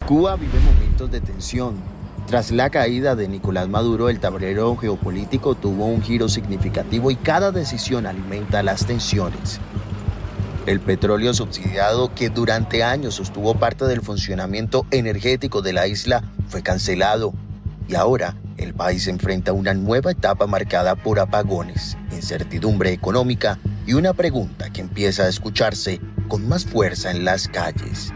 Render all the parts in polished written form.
Cuba vive momentos de tensión. Tras la caída de Nicolás Maduro, el tablero geopolítico tuvo un giro significativo y cada decisión alimenta las tensiones. El petróleo subsidiado, que durante años sostuvo parte del funcionamiento energético de la isla, fue cancelado. Y ahora el país enfrenta una nueva etapa marcada por apagones, incertidumbre económica y una pregunta que empieza a escucharse con más fuerza en las calles.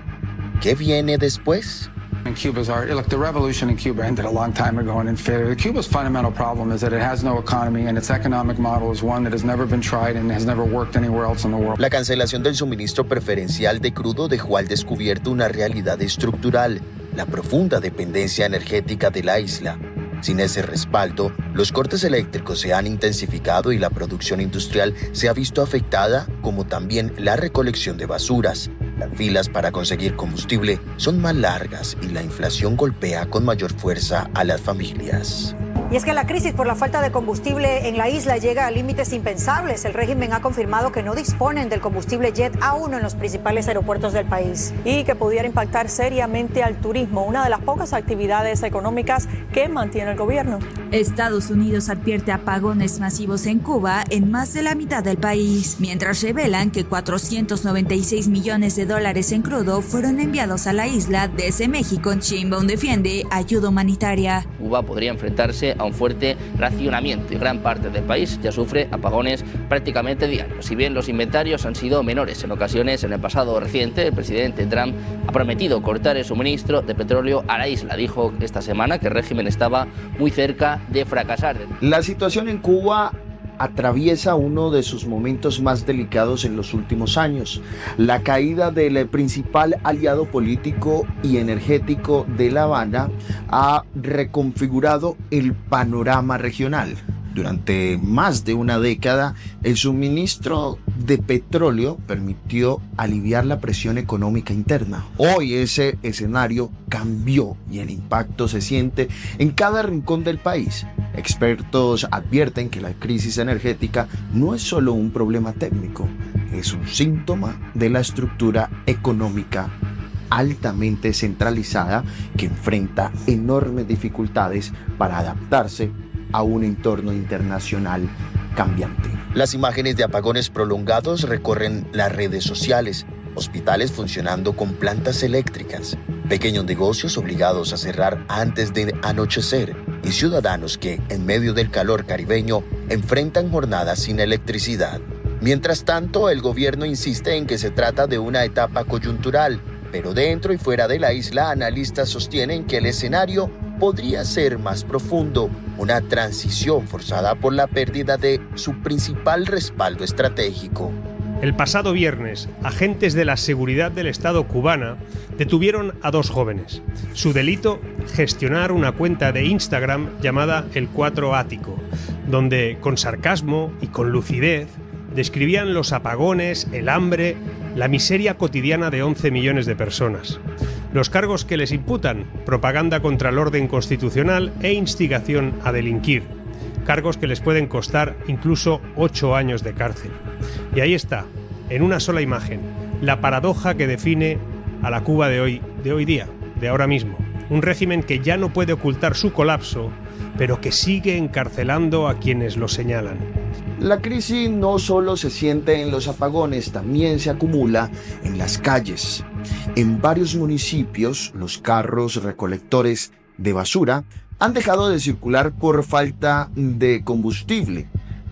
¿Qué viene después? In Cuba's art, look, the revolution in Cuba ended a long time ago and in failure. Cuba's fundamental problem is that it has no economy and its economic model is one that has never been tried and has never worked anywhere else in the world. La cancelación del suministro preferencial de crudo dejó al descubierto una realidad estructural, la profunda dependencia energética de la isla. Sin ese respaldo, los cortes eléctricos se han intensificado y la producción industrial se ha visto afectada, como también la recolección de basuras. Las filas para conseguir combustible son más largas y la inflación golpea con mayor fuerza a las familias. Y es que la crisis por la falta de combustible en la isla llega a límites impensables. El régimen ha confirmado que no disponen del combustible jet A1 en los principales aeropuertos del país. Y que pudiera impactar seriamente al turismo, una de las pocas actividades económicas que mantiene el gobierno. Estados Unidos advierte apagones masivos en Cuba en más de la mitad del país, mientras revelan que $496 millones en crudo fueron enviados a la isla desde México. Sheinbaum defiende ayuda humanitaria. Cuba podría enfrentarse a un fuerte racionamiento y gran parte del país ya sufre apagones prácticamente diarios. Si bien los inventarios han sido menores en ocasiones, en el pasado reciente el presidente Trump ha prometido cortar el suministro de petróleo a la isla. Dijo esta semana que el régimen estaba muy cerca de fracasar. La situación en Cuba atraviesa uno de sus momentos más delicados en los últimos años. La caída del principal aliado político y energético de La Habana ha reconfigurado el panorama regional. Durante más de una década, el suministro de petróleo permitió aliviar la presión económica interna. Hoy ese escenario cambió y el impacto se siente en cada rincón del país. Expertos advierten que la crisis energética no es solo un problema técnico, es un síntoma de la estructura económica altamente centralizada que enfrenta enormes dificultades para adaptarse a un entorno internacional cambiante. Las imágenes de apagones prolongados recorren las redes sociales, hospitales funcionando con plantas eléctricas, pequeños negocios obligados a cerrar antes de anochecer y ciudadanos que, en medio del calor caribeño, enfrentan jornadas sin electricidad. Mientras tanto, el gobierno insiste en que se trata de una etapa coyuntural, pero dentro y fuera de la isla, analistas sostienen que el escenario podría ser más profundo, una transición forzada por la pérdida de su principal respaldo estratégico. El pasado viernes, agentes de la seguridad del Estado cubana detuvieron a 2 jóvenes. Su delito, gestionar una cuenta de Instagram llamada El Cuatro Ático, donde con sarcasmo y con lucidez describían los apagones, el hambre, la miseria cotidiana de 11 millones de personas. Los cargos que les imputan: propaganda contra el orden constitucional e instigación a delinquir. Cargos que les pueden costar incluso 8 años de cárcel. Y ahí está, en una sola imagen, la paradoja que define a la Cuba de hoy día, de ahora mismo. Un régimen que ya no puede ocultar su colapso, pero que sigue encarcelando a quienes lo señalan. La crisis no solo se siente en los apagones, también se acumula en las calles. En varios municipios, los carros recolectores de basura han dejado de circular por falta de combustible.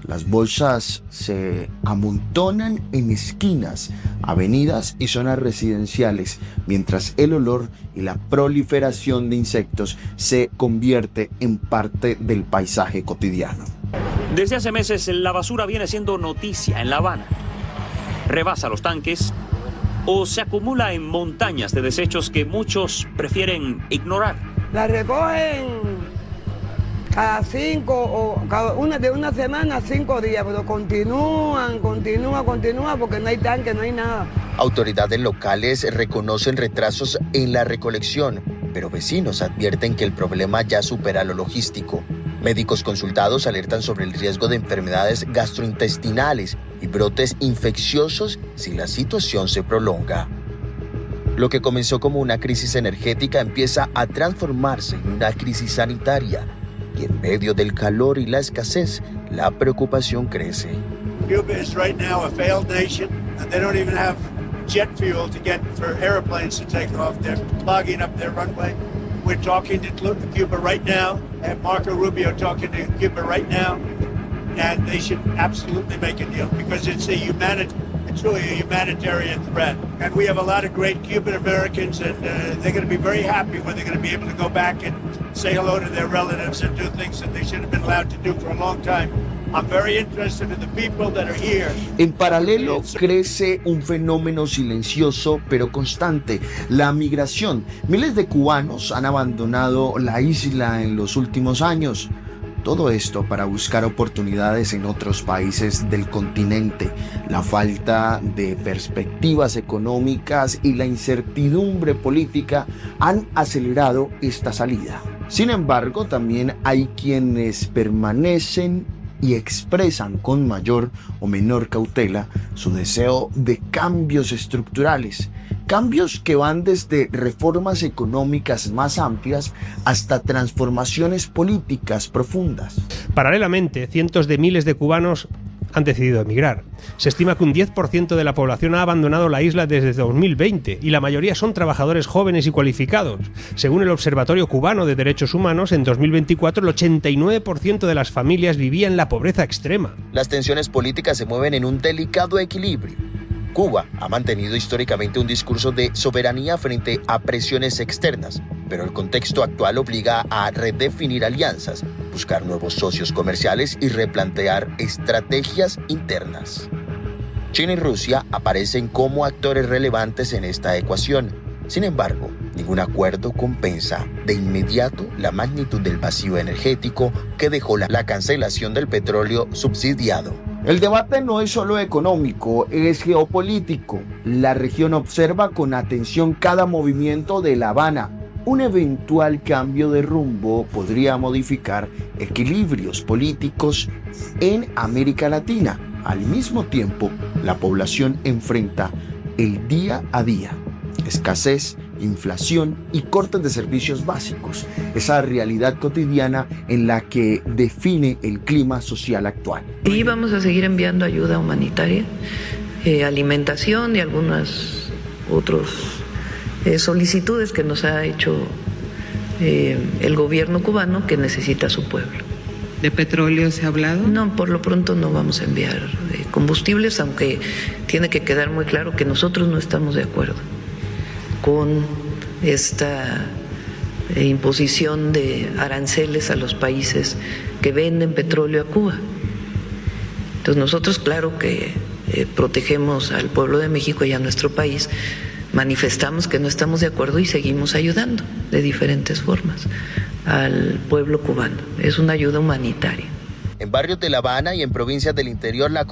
Las bolsas se amontonan en esquinas, avenidas y zonas residenciales, mientras el olor y la proliferación de insectos se convierte en parte del paisaje cotidiano. Desde hace meses la basura viene siendo noticia en La Habana. Rebasa los tanques o se acumula en montañas de desechos que muchos prefieren ignorar. La recogen cada 5 o de una semana a 5 días, pero continúa porque no hay tanque, no hay nada. Autoridades locales reconocen retrasos en la recolección, pero vecinos advierten que el problema ya supera lo logístico. Médicos consultados alertan sobre el riesgo de enfermedades gastrointestinales y brotes infecciosos si la situación se prolonga. Lo que comenzó como una crisis energética empieza a transformarse en una crisis sanitaria. Y en medio del calor y la escasez, la preocupación crece. Cuba is right now a failed nation, and they don't even have jet fuel to get for airplanes to take off. They're clogging up their runway. We're talking to Cuba right now, and Marco Rubio talking to Cuba right now, and they should absolutely make a deal because it's truly a humanitarian threat. And we have a lot of great Cuban Americans, and they're going to be very happy when they're going to be able to go back and say hello to their relatives and do things that they should have been allowed to do for a long time. I'm very interested in the people that are here. En paralelo, crece un fenómeno silencioso pero constante, la migración. Miles de cubanos han abandonado la isla en los últimos años. Todo esto para buscar oportunidades en otros países del continente. La falta de perspectivas económicas y la incertidumbre política han acelerado esta salida. Sin embargo, también hay quienes permanecen y expresan con mayor o menor cautela su deseo de cambios estructurales. Cambios que van desde reformas económicas más amplias hasta transformaciones políticas profundas. Paralelamente, cientos de miles de cubanos han decidido emigrar. Se estima que un 10% de la población ha abandonado la isla desde 2020 y la mayoría son trabajadores jóvenes y cualificados. Según el Observatorio Cubano de Derechos Humanos, en 2024 el 89% de las familias vivía en la pobreza extrema. Las tensiones políticas se mueven en un delicado equilibrio. Cuba ha mantenido históricamente un discurso de soberanía frente a presiones externas, pero el contexto actual obliga a redefinir alianzas, buscar nuevos socios comerciales y replantear estrategias internas. China y Rusia aparecen como actores relevantes en esta ecuación. Sin embargo, ningún acuerdo compensa de inmediato la magnitud del vacío energético que dejó la cancelación del petróleo subsidiado. El debate no es solo económico, es geopolítico. La región observa con atención cada movimiento de La Habana. Un eventual cambio de rumbo podría modificar equilibrios políticos en América Latina. Al mismo tiempo, la población enfrenta el día a día, escasez, inflación y cortes de servicios básicos, esa realidad cotidiana en la que define el clima social actual. Y vamos a seguir enviando ayuda humanitaria, alimentación y algunas otras solicitudes que nos ha hecho el gobierno cubano que necesita su pueblo. ¿De petróleo se ha hablado? No, por lo pronto no vamos a enviar combustibles, aunque tiene que quedar muy claro que nosotros no estamos de acuerdo con esta imposición de aranceles a los países que venden petróleo a Cuba. Entonces nosotros, claro que protegemos al pueblo de México y a nuestro país, manifestamos que no estamos de acuerdo y seguimos ayudando de diferentes formas al pueblo cubano. Es una ayuda humanitaria. En barrios de La Habana y en provincias del interior, la